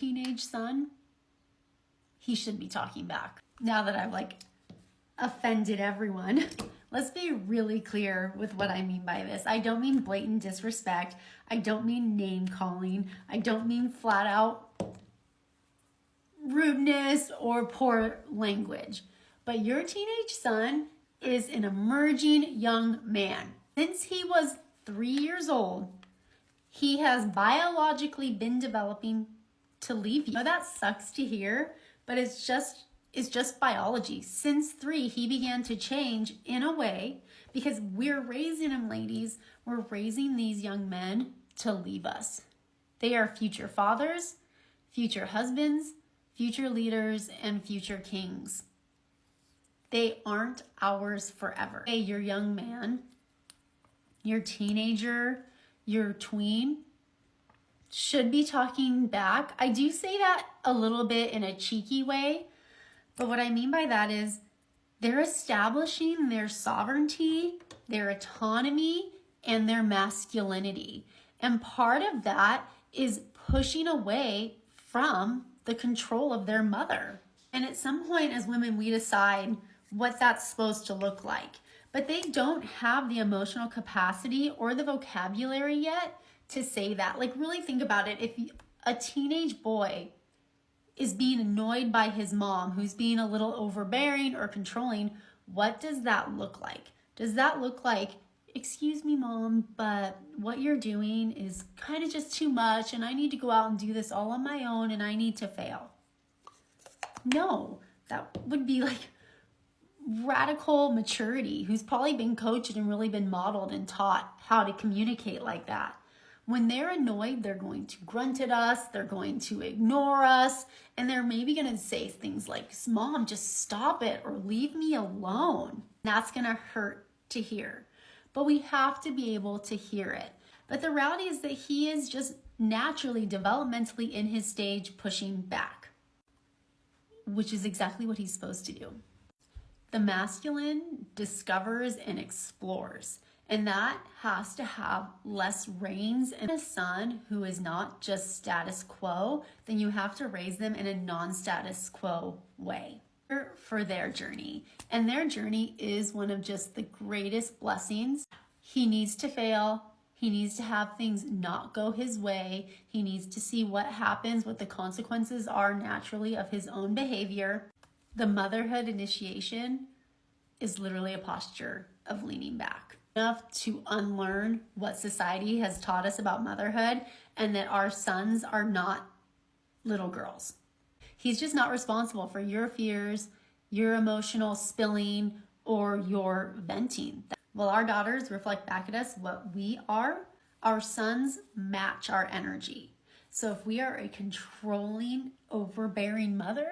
teenage son, he should be talking back. Now that I've offended everyone, let's be really clear with what I mean by this. I don't mean blatant disrespect. I don't mean name calling. I don't mean flat out rudeness or poor language. But your teenage son is an emerging young man. Since he was 3 years old, he has biologically been developing to leave you. I know that sucks to hear, but it's just biology. Since 3, he began to change in a way because we're raising him, ladies. We're raising these young men to leave us. They are future fathers, future husbands, future leaders, and future kings. They aren't ours forever. Hey, your young man, your teenager, your tween should be talking back. I do say that a little bit in a cheeky way, but what I mean by that is they're establishing their sovereignty, their autonomy, and their masculinity. And part of that is pushing away from the control of their mother. And at some point as women, we decide what that's supposed to look like. But they don't have the emotional capacity or the vocabulary yet to say that. Really think about it. If a teenage boy is being annoyed by his mom, who's being a little overbearing or controlling, what does that look like? Does that look like, excuse me, mom, but what you're doing is kind of just too much and I need to go out and do this all on my own and I need to fail? No, that would be radical maturity, who's probably been coached and really been modeled and taught how to communicate like that. When they're annoyed, they're going to grunt at us, they're going to ignore us, and they're maybe going to say things like, Mom, just stop it or leave me alone. That's going to hurt to hear, but we have to be able to hear it. But the reality is that he is just naturally, developmentally in his stage pushing back, which is exactly what he's supposed to do. The masculine discovers and explores, and that has to have less reins. And a son who is not just status quo, then you have to raise them in a non-status quo way for their journey. And their journey is one of just the greatest blessings. He needs to fail. He needs to have things not go his way. He needs to see what happens, what the consequences are naturally of his own behavior. The motherhood initiation is literally a posture of leaning back. Enough to unlearn what society has taught us about motherhood and that our sons are not little girls. He's just not responsible for your fears, your emotional spilling, or your venting. While our daughters reflect back at us what we are, our sons match our energy. So if we are a controlling, overbearing mother,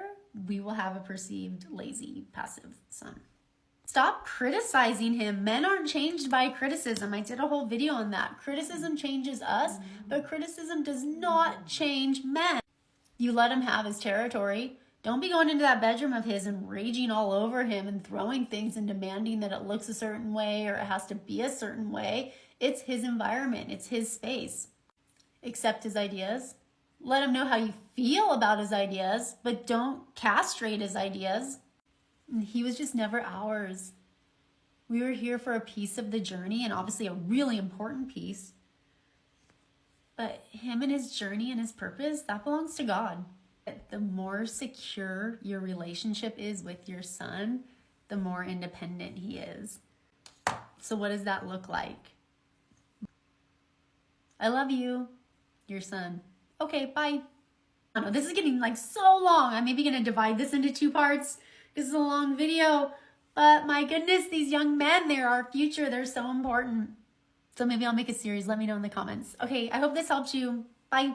we will have a perceived lazy, passive son. Stop criticizing him. Men aren't changed by criticism. I did a whole video on that. Criticism changes us, but criticism does not change men. You let him have his territory. Don't be going into that bedroom of his and raging all over him and throwing things and demanding that it looks a certain way or it has to be a certain way. It's his environment. It's his space. Accept his ideas. Let him know how you feel about his ideas, but don't castrate his ideas. He was just never ours. We were here for a piece of the journey, and obviously a really important piece. But him and his journey and his purpose, that belongs to God. The more secure your relationship is with your son, the more independent he is. So what does that look like? I love you, your son. Okay, bye. I know this is getting so long. I'm maybe gonna divide this into 2 parts. This is a long video, but my goodness, these young men, they're our future. They're so important. So maybe I'll make a series. Let me know in the comments. Okay, I hope this helps you. Bye.